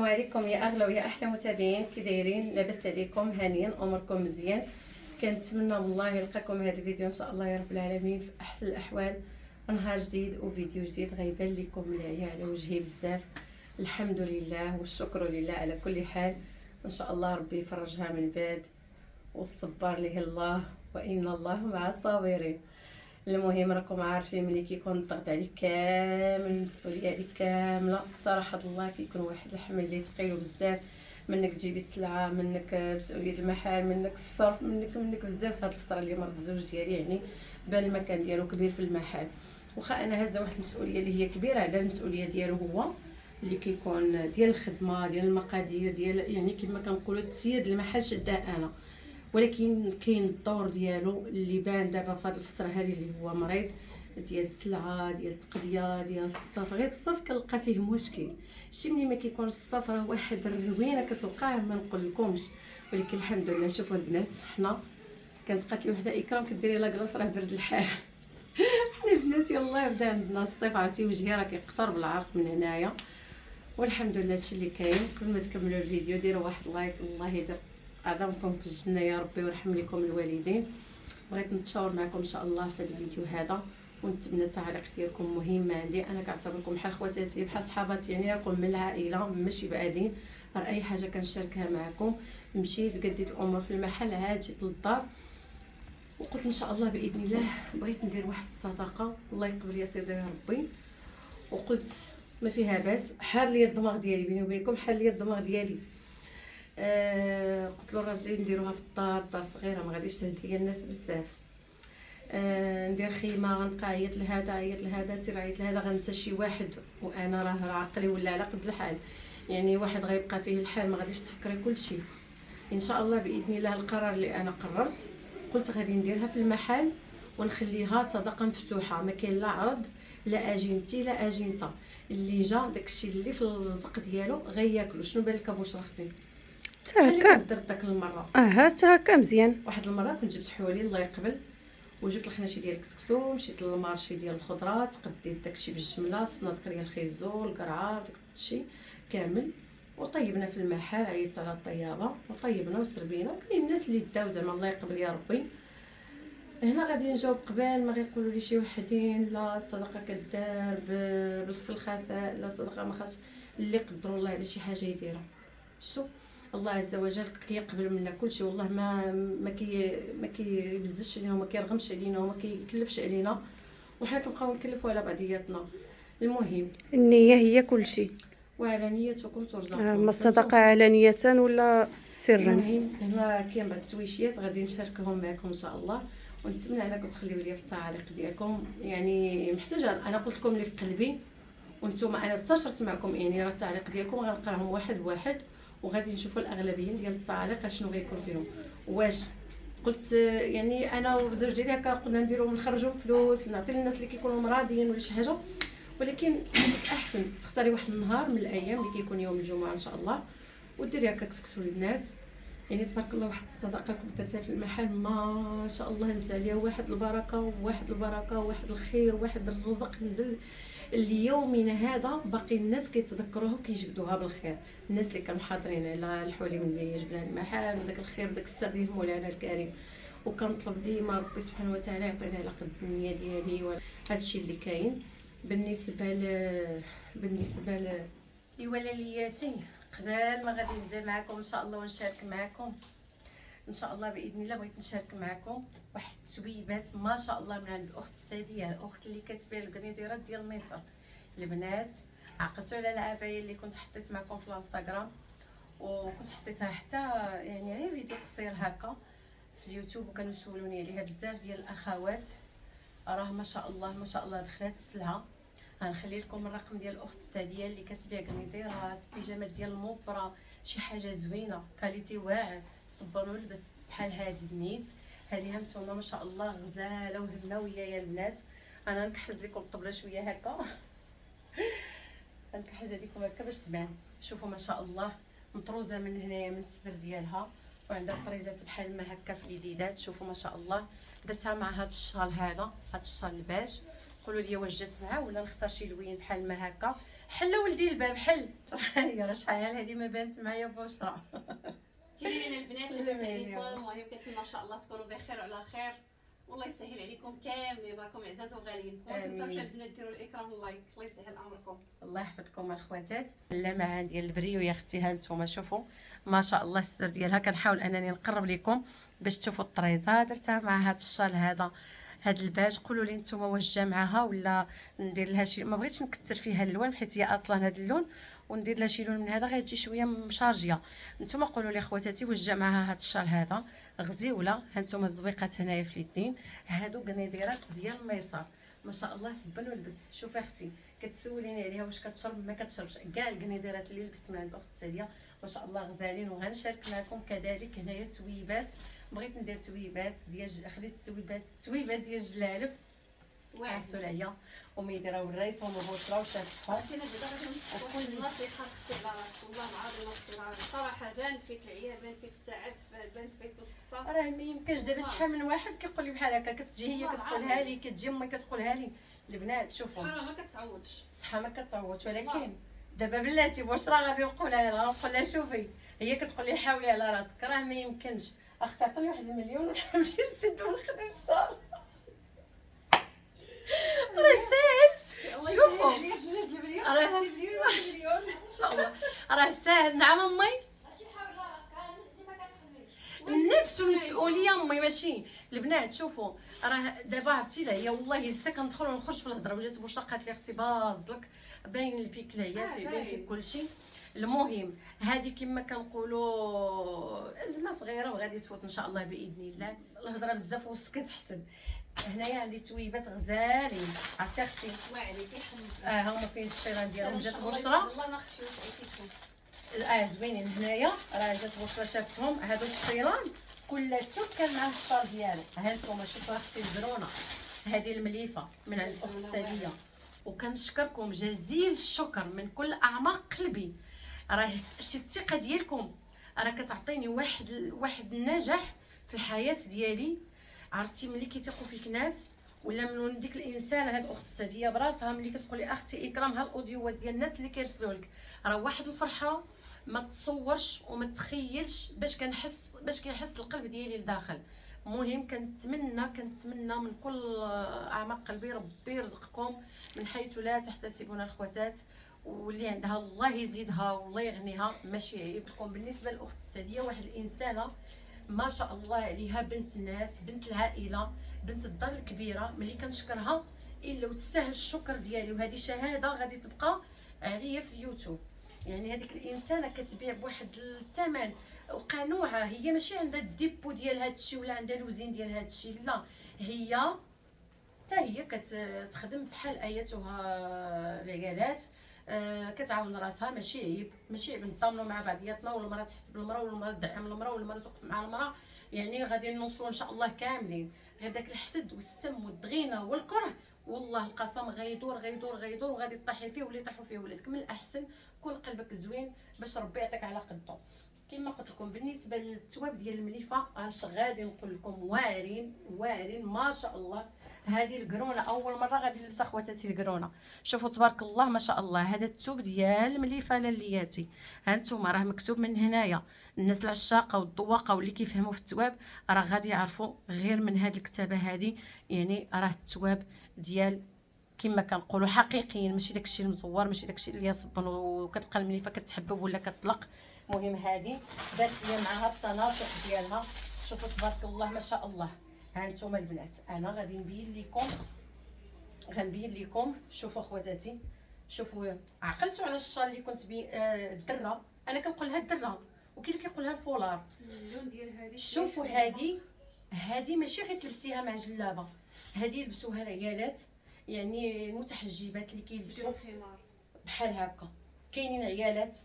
عليكم يا اغلى ويا احلى متابعين، كي دايرين؟ لاباس عليكم؟ هانيين؟ اموركم مزيان؟ كنتمنى والله يلقاكم هذا الفيديو ان شاء الله يا رب العالمين في احسن الاحوال. نهار جديد وفيديو جديد غيبان لكم العيا على وجهي بزاف. الحمد لله والشكر لله على كل حال. ان شاء الله ربي يفرجها من بعد والصبر له الله، وان الله مع الصابرين. المهم راكم عارفين ملي كيكون الضغط عليك كامل، المسؤوليه عليك كامله، الصراحه الله كيكون واحد الحمل اللي ثقيل بزاف. منك تجيبي السلعه، منك مسؤوليه المحل، منك الصرف، منك بزاف. هاد الفتره اللي مرض الزوج ديالي يعني بان المكان ديالو كبير في المحل، واخا انا هازه واحد المسؤوليه اللي هي كبيره على المسؤوليه ديالو هو اللي كيكون ديال الخدمه، ديال المقادير، ديال يعني كما كنقولوا تسيير المحل شداه انا. ولكن كاين الدور ديالو اللي بان دابا في هذه الفتره هذه اللي هو مريض، ديال السلعه، ديال التقضيه، ديال الصرف. غير الصرف كنلقى فيه مشكل. شتي ملي ما كيكونش الصرف راه واحد الروينه كتوقع ما نقولكمش. ولكن الحمد لله. شوفوا البنات، حنا كانت قالت لي وحده اكرام كديري لا كلاص راه برد الحال. حنا البنات يلاه بدا عندنا الصيف، عرفتي وجهي راه كيقطر بالعرق من هنايا. والحمد لله هادشي اللي كاين. قبل ما تكملوا الفيديو ديروا واحد لايك، الله يدير اعظمكم في الجنه يا ربي ويرحم لكم الوالدين. بغيت نتشاور معكم ان شاء الله في هذا الفيديو هذا، ونتمنى التعليق ديالكم مهمه عندي. انا كنعتبركم بحال خواتاتي، بحال صحاباتي، يعني راكم من العائله ماشي بعادين. راه اي حاجه كنشاركها معكم. مشيت قديت الامور في المحل، عاد جيت للدار وقلت ان شاء الله باذن الله بغيت ندير واحد الصدقه، الله يقبل يا سيدي يا ربي. وقلت ما فيها باس، حار لي الدماغ ديالي، بيني وبينكم حار لي الدماغ ديالي. قلت له الراجل نديروها في الدار، الدار صغيره ما غاديش تهز ليا الناس بزاف. ندير خيمه، غنبقى عيط لهذا عيط لهذا، سير عيط لهذا، غنسى شي واحد، وانا راه عقلي ولا على قد الحال. يعني واحد غيبقى فيه الحال، ما غاديش تفكري كل شيء. ان شاء الله باذن الله القرار اللي انا قررت، قلت غادي نديرها في المحل ونخليها صدقه مفتوحه، ما كاين لا عرض لا اجنتي لا اجنته. اللي جا داكشي اللي في الرزق ديالو غياكلو. شنو بالك ابوش اختي؟ حتى هكا درت داك المره. حتى هكا مزيان. واحد المره كنت جبت حوالي الله يقبل، وجبت الخناشي ديال الكسكسو، مشيت للمارشي ديال الخضرات، قديت داكشي بالجمله، الصنادق ديال الخيزو، القرعه، داكشي كامل، وطيبنا في المحل. عيطت على الطيابه وطيبنا وسربينا. كاين الناس اللي داو زعما الله يقبل يا ربي. هنا غادي نجاوب قبل ما غيقولوا لي شي وحدين لا الصدقه كدار في الخفاء، لا الصدقه ما خاص اللي قدروا الله على شي حاجه يديرها. شوف الله عز وجل كيقبل منا كل شيء، والله ما كيبزش علينا وما كيرغمش علينا وما كيكلفش علينا، وحنا كنبقاو نكلفوا على بعضياتنا. المهم النية هي كل شيء. وعلى نيتكم ترزقون. ما الصدقة علانية ولا سرا. المهم هنا كاين بعض التويشيات غادي نشاركهم معكم ان شاء الله، ونتمنى انكم تخليو لي في التعاليق ديالكم. يعني محتاجه، انا قلت لكم اللي في قلبي، وانتم انا استشرت معكم، يعني راه التعليق ديالكم غنقراهم واحد بواحد، وغادي نشوفوا الاغلبيه ديال التعاليق شنو غيكون فيهم. واش قلت يعني انا والزوج ديالي هكا قلنا نديرو نخرجوا فلوس نعطي للناس اللي كيكونوا مرادين ولا شي حاجه، ولكن هذيك احسن تختاري واحد النهار من الايام اللي كيكون يوم الجمعه ان شاء الله، وديري هكا كسكسو للناس. يعني تبارك الله واحد الصدقه كنت درتها في المحل ما شاء الله نزل عليها واحد البركه وواحد البركه وواحد الخير وواحد الرزق نزل. اليومنا هذا باقي الناس كيتذكروها وكيجبدوها بالخير. الناس اللي كانوا حاضرين على الحلم اللي جبنا المحل، وداك الخير وداك السر ديال مولانا الكريم. وكنطلب ديما ربي سبحانه وتعالى يعطيني على قد النيه ديالي. وهذا الشيء اللي كاين بالنسبه لولالياتي. قبل ما غادي نبدا معكم ان شاء الله ونشارك معكم ان شاء الله باذن الله، بغيت نشارك معكم واحد التويبات ما شاء الله من عند الاخت ساديه، الاخت اللي كتبيع الكريديرات ديال مصر. البنات عقدتوا على العبايه اللي كنت حطيت معكم في الانستغرام، وكنت حطيتها حتى يعني غير فيديو قصير هكا في اليوتيوب، وكانوا يسولوني عليها بزاف ديال الاخوات. راه ما شاء الله ما شاء الله دخلات السلعه. غنخلي لكم الرقم ديال الاخت ساديه اللي كتبيع كريديرات، بيجامات ديال الموبرا، شي حاجه زوينه كاليتي واعر، صبر ولبس بحال هذه النيت. هذه هانتوما ما شاء الله غزاله وهبنا ويايا البنات. انا نكحز لكم الطبله شويه هكا. نكحز لكم هكا باش تبان. شوفوا ما شاء الله مطروزه من هنايا من الصدر ديالها، وعندها طريزات بحال ما هكا في اليديدات. شوفوا ما شاء الله درتها مع هذا الشال، هذا الشال الباج. قولوا لي واش جات معاه ولا نختار شي لوين بحال ما هكا. حل ولدي الباب حل. هي راه شحال هادي ما بانت معايا بشرى. كاينين البنات لاباس عليكم؟ المهم كنتمنى ان شاء الله تكونوا بخير وعلى خير، والله يسهل عليكم كاملين، راكم عزاز وغاليين. وما تنساوش البنات ديروا الاكرام واللايك، الله يسهل امركم. الله يحفظكم الخواتات. اللمعان ديال البريو يا اختي، ها نتوما شوفوا ما شاء الله السر ديالها. كنحاول انني نقرب لكم باش تشوفوا الطريزه. درتها مع هذا الشال هذا الباج. قولوا لي نتوما واش جا معها ولا ندير لها شي. ما بغيتش نكثر فيها اللون حيت هي اصلا هذا اللون، وندير لها شي لون من هذا غتجي شويه مشارجيه. نتوما قولوا لي خواتاتي واش جا معها هذا الشال هذا غزيوله. ها نتوما الزويقات هنايا في اليدين، هادو قنيديرات ديال الميسار ما شاء الله سبن ولبس. شوفي اختي كتسوليني عليها واش كتشرب ما كتشربش. كاع القنيديرات اللي لبست من عند الاخت ساليه ما شاء الله غزالين. وغنشارك معكم كذلك هنايا تويبات. بغيت ندير تويبات ديال خديت تويبات ديال الجلالب عرفتوا ليا وميديره وريتهم وبوصله وشافتهم. عرفتي انا بعدا غادي نقول واحد النصيحه اختي على راسك، والله العظيم اختي راه صراحه بان فيك العيا، بان فيك التعب، بان فيك الفقصه. راه ما يمكنش دابا شحال من واحد كيقول لي بحال هكا، كتجي هي كتقولها لي، كتجي امي كتقولها لي. البنات شوفوا الصحه ما كتعوضش، الصحه ما كتعوضش، ولكن دابا بلاتي بشرى غادي نقولها لها، نقول لها شوفي هي كتقول لي حاولي على راسك، راه ما يمكنش. اختي عطيني 1 مليون ونمشي نسد ونخدم الشهر. راه ساهل. شوفوا راه ان شاء الله راه ساهل. نعم امي النفس والمسؤوليه امي ماشي البنات. شوفوا راه دابا عرفتي لا هي والله حتى كندخل ونخرج في الهضره. وجات بشرى قالت لي اختي بازلك باين فيك العيا باين فيك كلشي. المهم هذه كما كنقولوا ازمه صغيره وغادي تفوت ان شاء الله باذن الله. الهضره بزاف وسكت حسن. هنايا عندي تويبات غزالين عرفتي اختي واعري كيحمد. هما فين الشيران ديالهم. جات بشرى والله ما اختي واش عيطيتكم زوينين. هنايا راه جات بشرى شافتهم. هادو الشيران كلاتو كان معاه الشال ديالو. ها نتوما شوفوا اختي الزرونه هذه المليفه من عند الاخت ساليه. وكنشكركم جزيل الشكر من كل اعماق قلبي. راه شي الثقه ديالكم راه كتعطيني واحد النجاح في الحياه ديالي. عرفتي ملي كيثيقوا فيك ناس ولا من ديك الانسان. هاد الاخت ساديه براسها ملي كتقول لي اختي اكرام ها الاوديوات ديال الناس اللي كيرسلوا لك راه واحد الفرحه ما تصورش وما تخيلش باش كيحس القلب ديالي لداخل. المهم كنتمنى من كل اعماق قلبي ربي يرزقكم من حيث لا تحتسبون الخواتات، واللي عندها الله يزيدها والله يغنيها ماشي عيب لكم. بالنسبه للاخت الساديه واحد الانسانه ما شاء الله عليها، بنت الناس، بنت العائله، بنت الدار الكبيره. ملي كنشكرها الا وتستاهل الشكر ديالي. وهذه شهاده غادي تبقى عليا في اليوتيوب. يعني هذيك الانسانه كتبيع بواحد الثمن وقنوعه. هي ماشي عندها الديبو ديال هذا الشيء ولا عندها الوزين ديال هذا الشيء، لا هي حتى هي كتخدم بحال ايتها العيالات. كتعاون راسها ماشي عيب نطامنوا مع بعضياتنا، والمراه تحس بالمراه والمراه تدعم المراه والمراه توقف مع المراه. يعني غادي نوصلوا ان شاء الله كاملين. غير داك الحسد والسم والضغينه والكره والله القسم غيدور وغادي تطيحي فيه ولا يطيحوا فيه ولادك. من الاحسن كون قلبك زوين باش ربي يعطيك على قدو. كما قلت لكم بالنسبه للتواب ديال المليفه اش غادي نقول لكم واعرين ما شاء الله. هذه القرونه اول مره غادي نلبسها خواتاتي القرونه. شوفوا تبارك الله ما شاء الله. هذا الثوب ديال المليفه للياتي. ها انتم راه مكتوب من هنايا. الناس العشاقه والذواقه واللي كيفهموا في التواب راه غادي يعرفوا غير من هذه الكتابه هذه. يعني راه التواب ديال كما كنقولوا حقيقيين، ماشي داكشي المزور، ماشي داكشي اللي يصبن وكتلقى المليفه كتحبب ولا كتطلق. المهم هذه دارت لي معها التناسق ديالها. شوفوا تبارك الله ما شاء الله. ها انتم البنات انا غادي غنبين لكم. شوفوا خواتاتي شوفوا عقلتوا على الشال اللي كنت الدره. انا كنقول لها الدره وكاين اللي كيقول لها الفولار. اللون ديال هذه شوفوا هذه ماشي غير تلبسيها مع جلابه، هذه يلبسوها العيالات يعني المتحجبات اللي كيلبسوا خمار بحال هكا. كاينين عيالات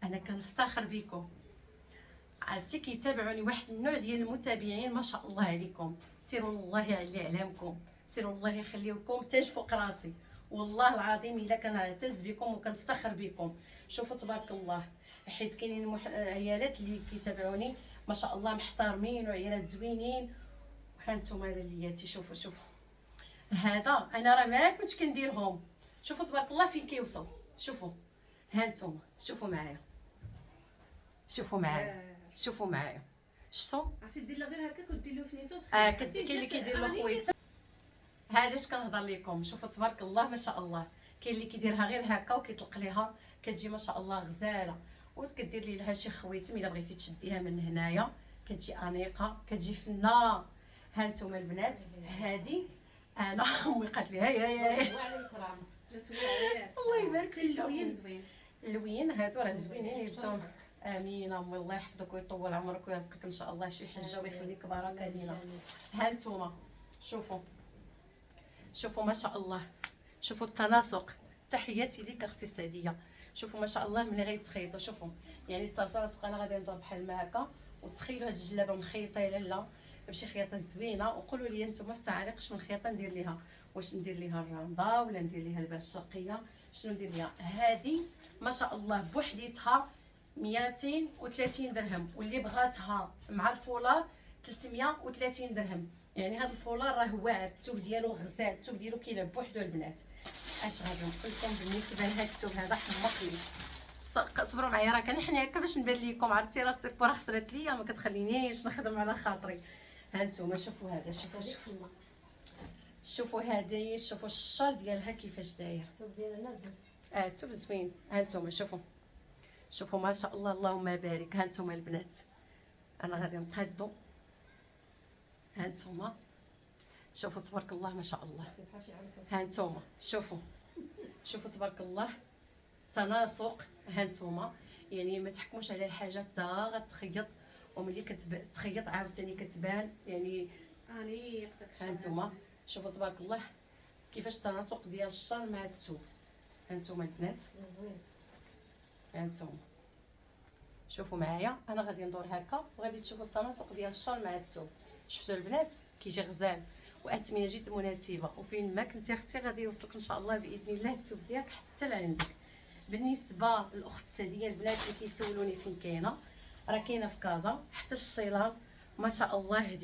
انا كنفتخر بكم. عرفتي كيتابعوني واحد النوع ديال المتابعين ما شاء الله عليكم. سيروا الله يعلي علامكم، سيروا الله يخليكم تاج فوق راسي. والله العظيم الا كنعتز بكم وكنفتخر بكم. شوفوا تبارك الله حيت كاينين عيالات اللي كيتابعوني ما شاء الله محترمين وعيالات زوينين. ها نتوما لياتي شوفوا هذا انا راه ما كنتش كنديرهم. شوفوا تبارك الله فين كيوصل. شوفوا هانتوما شوفوا معايا، شوفوا معايا، شوفوا معايا، شفتوا عرفتي دير لها غير هكاك ودير له فنيته كاين اللي كيدير له خويته. هذا اش كنهضر لكم، شوفوا تبارك الله ما شاء الله. كاين اللي كيديرها غير هكا وكيطلق ليها كتجي ما شاء الله غزاله، وكدير لي لها شي خويتم الا بغيتي تشديها من هنايا كتجي انيقه كتجي فنه. ها نتوما البنات هذه انا امي قالت لي هاي وعلى الكرام جات الله يبارك حتى اللوين زوين. اللوين هادو راه زوينين يلبسوهم. امين امي الله يحفظك ويطول عمرك ويرزقك ان شاء الله شي حجه ويخليك بركه لينا. ها نتوما شوفوا شوفوا ما شاء الله، شوفوا التناسق. تحياتي ليك اختي سعديه. شوفوا ما شاء الله ملي غيتخيطوا، شوفوا يعني التناسق. انا غادي ندور بحال ما هكا وتخيلوا هاد الجلابه مخيطه لا لا بشي خياطه زوينه، وقولوا لي نتوما في التعاليق شنو الخياطه ندير ليها، واش ندير ليها الرنده ولا ندير ليها البال الشرقيه، شنو ندير ليها. هذه ما شاء الله بوحديتها 230 درهم، واللي بغاتها مع الفولار 330 درهم. يعني هذا الفولار راه واعر، الثوب ديالو غزال، الثوب ديالو كيلعب بوحدو البنات. اش غادي نقول لكم بالنسبه لهذا الثوب هذا حمقني. صبروا معايا راه كنحني هكا باش نبان لكم، عرفتي راسي الكره خسرت ليا ما كتخلينيش نخدم على خاطري. ها نتوما شوفوا هذا، شوفوا شوفوا هذه، شوفوا الشال ديالها كيفاش داير. الثوب ديالها نازل الثوب زوين. ها نتوما شوفوا شوفوا ما شاء الله اللهم بارك. ها نتوما البنات انا غادي نقادو. ها نتوما شوفوا تبارك الله ما شاء الله. ها نتوما شوفوا شوفوا تبارك الله تناسق. ها نتوما يعني ما تحكموش على الحاجه حتى غتخيط، وملي كتخيط عاوتاني كتبان يعني انيق داكشي. ها نتوما شوفوا تبارك الله كيفاش التناسق ديال الشال مع الثوب. ها نتوما البنات زوين. ها نتوما شوفوا معايا. انا غادي ندور هكا وغادي تشوفوا التناسق ديال الشال مع الثوب. شفتوا البنات كيجي غزال واثمنه جد مناسبه، وفين ما كنتي اختي غادي يوصلك ان شاء الله باذن الله الثوب ديالك حتى لعندك. بالنسبه للاخت ساديه البنات اللي كيسولوني فين كاينه، راه كاينه في كازا حتى الشيلان ما شاء الله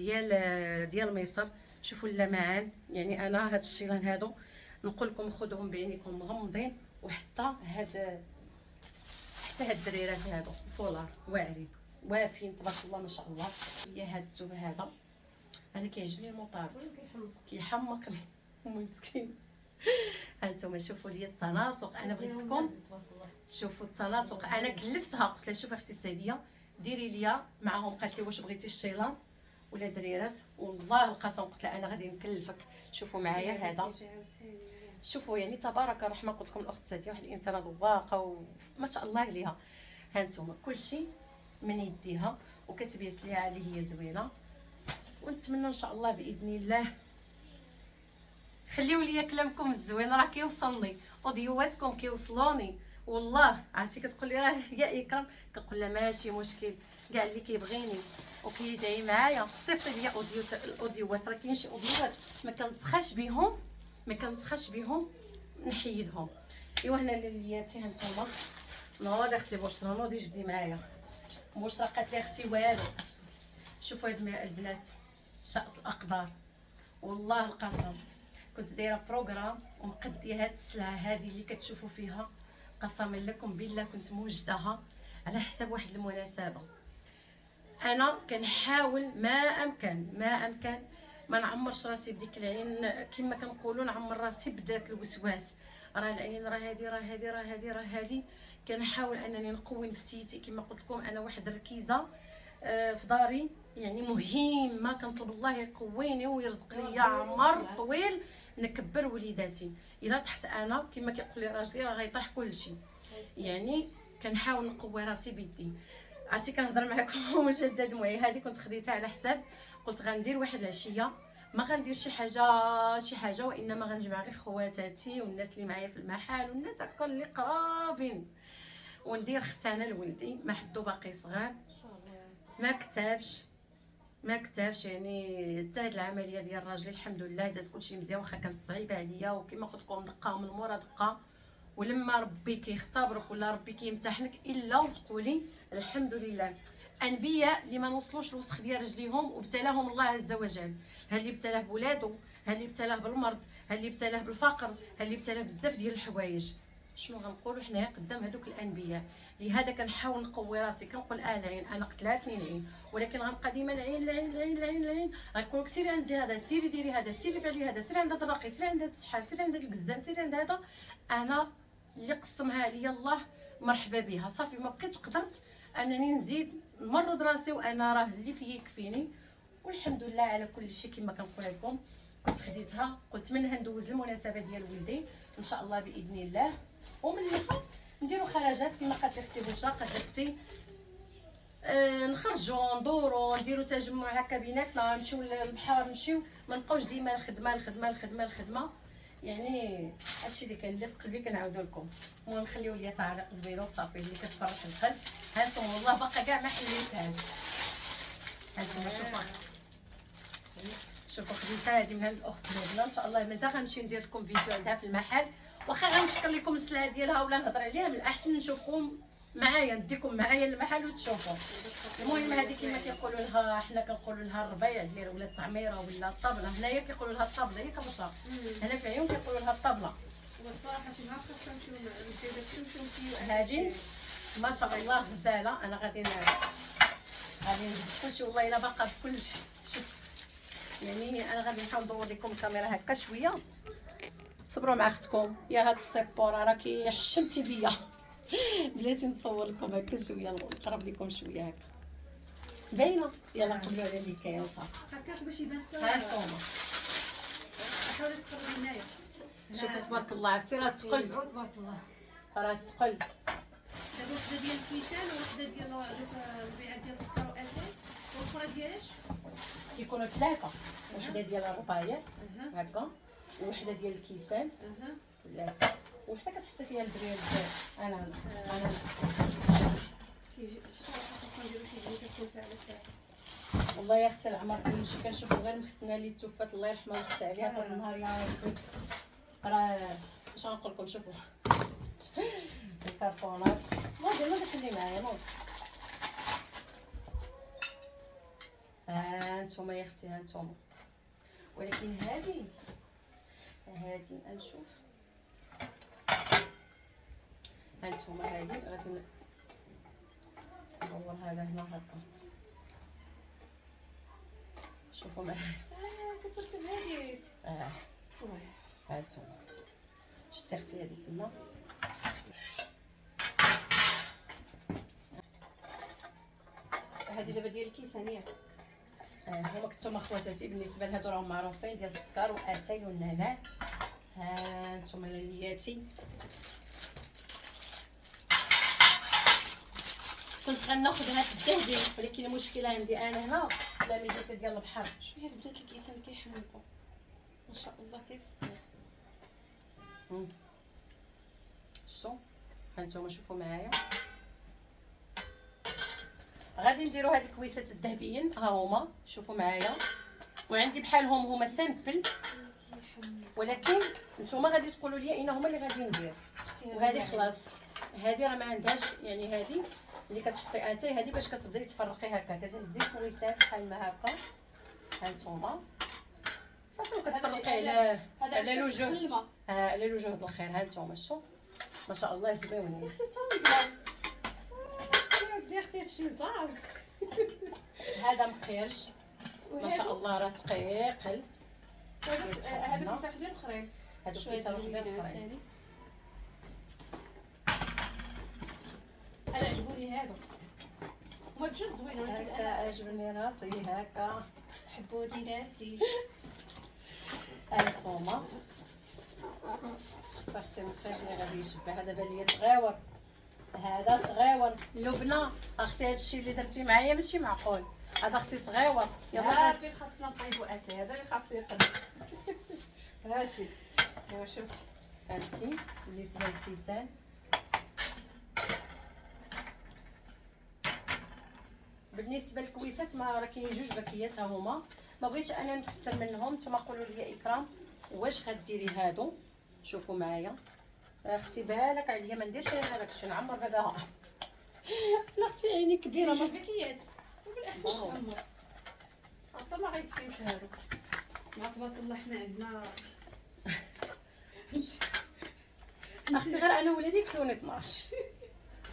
ديال مصر. شوفوا اللمعان، يعني انا هاد الشيلان هادو نقول لكم خذوهم بعينيكم مغمضين، وحتى هاد الدريرات هادو فولار واعرين وافين تبارك الله ما شاء الله. هي هاد الثوب هذا انا كيعجبني المطار كيحمقني مسكين. هانتوما شوفوا لي التناسق. انا بغيتكم شوفوا التناسق. انا كلفتها قلت لها شوفي اختي سعديه ديري ليا معاهم، قالت لي واش بغيتي الشيلان ولا دريرات، والله القسم قلت لها انا غادي نكلفك. شوفوا معايا هذا، شوفوا يعني تبارك الرحمه. قلت لكم الاخت سعديه واحد الانسانه ذواقه وما شاء الله عليها. هانتوما كلشي من يديها وكتبيس ليها اللي هي زوينه، ونتمنى ان شاء الله باذن الله. خليو لي كلامكم الزوين راه كيوصلني وديواتكم كيوصلوني والله. عرفتي كتقول لي راه يا اكرام، كنقول لها ماشي مشكل، كاع اللي كيبغيني وكيدعي معايا صيفطي لي الاوديوات. راه كاين شي اوديوات ما كنسخاش بهم نحيدهم. ايوا هنا لياتي هانتوما نوض اختي بشرى، نوضي جبدي معايا بشرى. قالت لي اختي والو. شوفوا هاد البنات شاءت الاقدار والله القسم. كنت دايره بروغرام ومقديه هاد السلعه هذه اللي كتشوفوا فيها، قسما لكم بالله كنت موجدها على حساب واحد المناسبه. انا كنحاول ما امكن ما نعمرش راسي بديك العين كما كنقولوا، نعمر راسي بداك الوسواس. راه العين راه هذه كنحاول انني نقوي نفسيتي. كما قلت لكم انا واحد الركيزه في داري يعني مهمه، كنطلب الله يقويني ويرزق لي عمر طويل نكبر وليداتي. الا طحت انا كما كيقول لي راجلي راه غيطيح كلشي. يعني كنحاول نقوي راسي بيدي. عرفتي كنهضر معكم وشاده دموعي. هذه كنت خديتها على حساب قلت غندير واحد العشيه، ما غندير شي حاجه وانما غنجمع غير خواتاتي والناس اللي معايا في المحل والناس هكا اللي قرابين، وندير ختانه لولدي ما حدو باقي صغار. ما كتابش يعني حتى هاد العمليه ديال راجلي الحمد لله داز كلشي مزيان، واخا كانت صعيبه عليا وكما قلت لكم دقه من مورا دقه. ولما ربي كيختبرك ولا ربي كيمتحنك الا وتقولي الحمد لله. انبياء اللي ما نوصلوش الوسخ ديال رجليهم وابتلاهم الله عز وجل، ها اللي ابتلاه بولادو، ها اللي ابتلاه بالمرض، ها اللي ابتلاه بالفقر، ها اللي ابتلاه بزاف ديال الحوايج. شنو غنقولوا حنايا قدام هذوك الانبياء؟ لهذا كنحاول نقوي راسي، كنقول العين انا قتلاتني العين، ولكن غنبقى ديما العين العين العين العين العين. غيقول لك سيري عند هذا، سيري ديري هذا، سيري فعلي هذا، سيري عند هذا الراقي، سيري عند هذا السحار، سيري عند هذا الكزان، سيري عند هذا. انا اللي قسمها لي الله مرحبا بها، صافي ما بقيتش قدرت انني نزيد نمرض راسي، وانا راه اللي فيا يكفيني. والحمد لله على كل شيء. كما كنقول لكم كنت خديتها، قلت منها ندوز المناسبه ديال ولدي ان شاء الله باذن الله، ومن لها نديروا خرجات كما قالت لي اختي بوشرا، قالت لي اختي نخرجوا ندوروا نديروا تجمع هكا بيناتنا، نمشيو للبحر، نمشيو ما نبقاوش ديما الخدمه الخدمه الخدمه الخدمه. يعني هادشي اللي كان اللي في قلبي كنعاودو لكم. المهم نخليو ليا تعليق زوينه وصافي اللي كتفرح القلب. هانتوما والله باقا كاع ما حليتهاش. هانتوما شوفوا اختي، شوفوا خديتها هذه من عند الاخت لبنى. ان شاء الله مازال غنمشي ندير لكم فيديو عندها في المحل، واخا غنشكر لكم السلعه ديالها ولا نهضر عليها، من الاحسن نشوفكم معايا، نديكم معايا للمحل وتشوفوا. المهم هذه كما كيقولوا لها، حنا كنقولوا لها الربيع ديال ولا التعميره ولا الطبله، هنايا كيقولوا لها الطبله، هي كبشره. هنا في العيون كيقولوا لها الطبله. والصراحه شي نهار خاصنا نمشيو نديرو داكشي ونمشيو هذه ما شاء الله غزاله. انا غادي نجيب كلشي والله الا باقا بكلشي. شوف يعني انا غادي نحاول ندور لكم الكاميرا هكا شويه، صبروا مع اختكم. يا هاد السيبوره راكي حشمتي بيا. بلاتي نصور لكم هكا شويه، نقرب لكم شويه هكا باينه. يلا قبلوا على الحكايه وصافي هكاك باش يبان حتى. ها انتوما حاولي تقربي هنايا. شوفوا تبارك الله، عرفتي راه تقل، تبارك الله. راه تقل. دابا وحده ديال الكيسان وحده ديال دوك البيعات ديال السكر واسير، والاخرى ديالاش كيكونوا ثلاثه، وحده ديال الربايع هكا، وحده ديال الكيسان ثلاثه، وحده كتحطي فيها البريال ديال انا كيجي الصراحه خاصنا نديرو شي جلسه تكون فيها على الفاح. والله يا اختي العمر كلشي كنشوفو غير مختنا اللي توفات الله يرحمها ويوسع عليها في هذا النهار يا ربي. راه اش غنقول لكم، شوفوا الكرتونات ما دير ما دخلي معايا نوض. ها انتوما يا اختي، ها انتوما. ولكن هذه نشوف، ها انتوما هذه غادي ندور هذا هنا هكا. شوفوا معايا كتركب هذه. ها انتوما شتي اختي هذه تما. هذه دابا ديال الكيسان ياك. هما كنتوما خواتاتي بالنسبه لهادو راهم معروفين، ديال السكر واتاي والنعناع. ها نتوما لياتي. كنت غناخذ هاد الذهبي، ولكن المشكله عندي انا هنا لا ميديك ديال البحر. شوفي هاد البنات الكيسان كيحمقوا ما شاء الله كيصبروا. شو هانتوما شوفوا معايا، غادي نديروا هاد الكويسات الذهبيين ها هما، شوفوا معايا. وعندي بحالهم هما سامبل، ولكن نتوما غادي تقولوا لي اين هما اللي غادي ندير. وهذه خلاص، هذه راه ما عندهاش يعني، هذه اللي كتحطي اتاي، هذه باش كتبداي تفرقي هكا، كتهزي كويسات بحال ما هكا. هانتوما صافي وكتفرقي على الوجوه، على الوجوه د الخير. هانتوما شوف ما شاء الله زوينين. دي اختي هادشي صعب. هذا مقيرش ما شاء الله راه تقيقل. هادو كيسان وحدين اخرين، هادو كيسان وحدين اخرين. انا عجبوني هادو هما بجوج زوينين، ولكن هكا انا عجبني راسي هكا. حبوني راسي. هانتوما شوف اختي مكاش اللي غادي يشبع. هذا بان ليا صغيور، هذا صغيور. لبنى اختي هادشي اللي درتي معايا ماشي معقول، هذا اختي صغيور. يلا فين خاصنا نطيبوا اتاي، هذا اللي خاصو يقد. هاتي ايوا شوف هانتي بالنسبه للكيسان. بالنسبه للكويسات ما راه كاين جوج باكيات ها هما، ما بغيتش انا نكثر منهم. نتوما قولوا لي اكرام واش غديري هادو. شوفوا معايا اختي، بالك عليا ما نديرش انا داكشي نعمر هذا. لا اختي عيني كبيره. جوج باكيات وبالاحسن تعمر اصلا ما غيكفيوش هادو. ما تبارك الله حنا عندنا اختي غير انا ولادي كلوني 12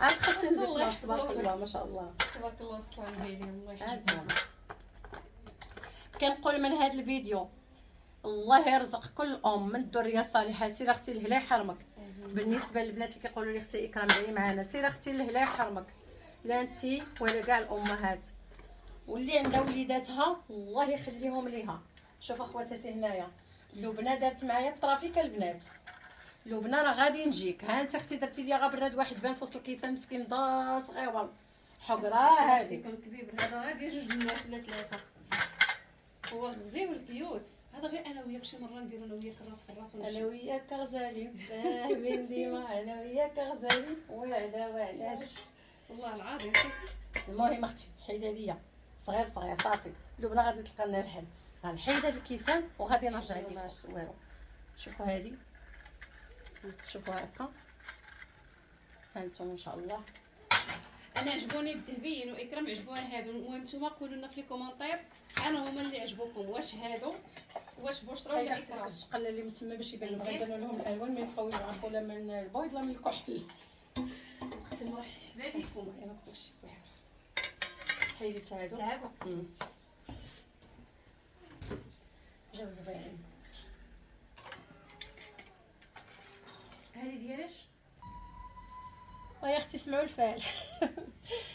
عاد خاصني نزيد 12 تبارك الله ما شاء الله. تبارك الله الصوم ديالي الله عاد يحفظك. كنقول من هذا الفيديو الله يرزق كل ام من الذريه الصالحه. سير اختي لهلا يحرمك. بالنسبه للبنات اللي كيقولوا لي اختي اكرام جاي معنا، سير اختي لهلا يحرمك، لا انت ولا كاع الامهات واللي عندها وليداتها الله يخليهم ليها. شوف اخواتاتي هنايا لبنى دارت معايا الطرافيك البنات. لبنى راه غادي نجيك. ها انت اختي درتي لي غا براد واحد بان في وسط الكيسان مسكين ضا صغيور حقره هادي. يكون كبير هذا غادي جوج الناس ولا ثلاثه. هو غزير والكيوت هذا غير انا وياك شي مره نديرو انا وياك الراس في الراس انا وياك غزالي فاهمين ديما انا وياك غزالي وعدا وعلاش. والله العظيم. المهم اختي حيدها ليا صغير صغير صافي. لبنى غادي تلقى لنا الحل. غنحيد هاد الكيسان وغادي نرجع لكم. والو شوفوا هادي، شوفوا هكا هانتوما ان شاء الله. انا عجبوني الذهبيين واكرام عجبوها هادو. المهم نتوما قولوا لنا في الكومونتير انا هما اللي عجبوكم، واش هادو واش بشرى ولا اكرام. الشقله اللي من تما باش يبان لهم غيبانوا لهم الالوان ما يبقاو يعرفوا لا من البيض لا من الكحل. اختي مرحبا بك. هانتوما انا كنت شي حيدت هادو تعالوا جاو زباين. هذه ديالاش ويا اختي سمعوا الفال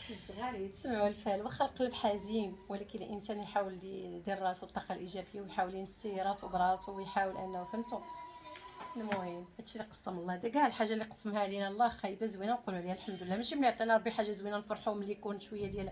الصغاريت. سمعوا الفال. واخا القلب حزين ولكن الانسان يحاول يدير راسو الطاقه الايجابيه ويحاول ينسي راسو براسو ويحاول انه فهمتوا. المهم هادشي اللي قسم الله. دا كاع الحاجه اللي قسمها لينا الله خايبه زوينه نقولوا عليها الحمد لله. ماشي ملي عطينا ربي حاجه زوينه نفرحوا ملي يكون شويه ديال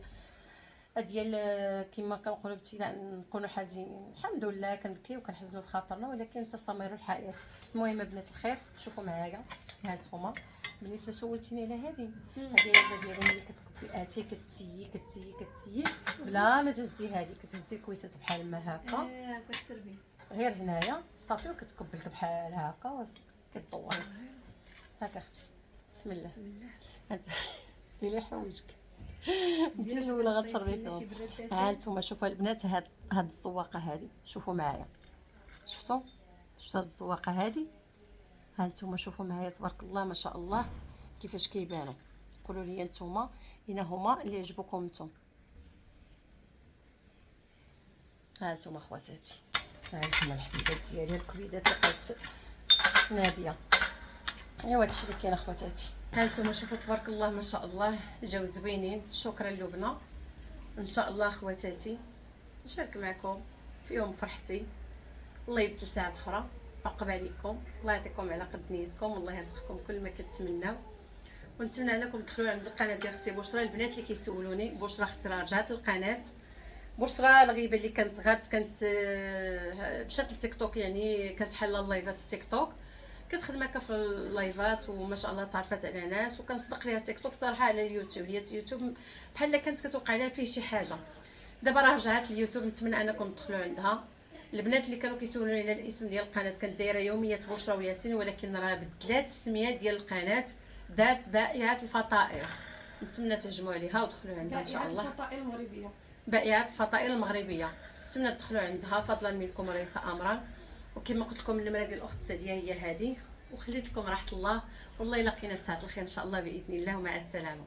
كما كنقولوا ابتلاء نكونوا حزينين. الحمد لله كنبكيو وكنحزنوا في خاطرنا ولكن تستمر الحياه. المهم بنات الخير شوفوا معايا هانتوما. بالنسبه سولتيني على هذه ديالهم اللي كتكبي اتي كتيي بلا ما تهزي هذه كتهزي الكويسات بحال ما هكا كتسربي غير هنايا صافي وكتكبل بحال هكا كدوري هكا اختي. بسم الله انت ديري حوايجك انت الاولى غتشربي فيهم. ها انتم شوفوا البنات هاد الزواقه هذه شوفوا معايا. شفتوا هاد الزواقه هذه. ها انتم شوفوا معايا تبارك الله ما شاء الله كيفاش كيبانوا. قولوا لي انتم اين هما اللي يعجبوكم نتوما. ها انتم اخواتاتي ها انتم الحبيبات ديالي الكبيدات لقيت ناديه. ايوا هادشي اللي كاين اخواتاتي. ها انتم شوفوا تبارك الله ما شاء الله جاو زوينين. شكرا لبنى. ان شاء الله اخواتاتي نشارك معكم في يوم فرحتي. الله يبدل ساعه اخرى عقبه عليكم. الله يعطيكم على قد نيتكم والله يرزقكم كل ما كتمناو. ونتمنى انكم تدخلوا عند القناه ديال اختي بشرى. البنات اللي كيسولوني بشرى اختي راه رجعت للقناه. بشرى الغيبه اللي كانت غابت كانت مشات للتيك توك يعني كانت حاله اللايفات في تيك توك. كتخدم هكا في اللايفات وما شاء الله تعرفات على ناس وكنصدق ليها تيك توك صراحه على اليوتيوب. هي اليوتيوب بحال كانت كتوقع لها فيه شي حاجه. دابا راه رجعت اليوتيوب. نتمنى انكم تدخلوا عندها. البنات اللي كانوا كيسولوني على الاسم ديال القناه كانت دايره يوميات بشرى وياسين ولكن راه بدلات السميه ديال القناه دارت بائعات الفطائر. نتمنى تهجموا عليها ودخلوا عندها ان شاء الله. الفطائر المغربيه بائعات الفطائر المغربيه. نتمنى تدخلوا عندها فضلا منكم وليس امرا. وكما قلت لكم النمره ديال الاخت سعديه هي هذه وخليت لكم راحه الله. والله الا لقينا في ساعه الخير ان شاء الله باذن الله ومع السلامه.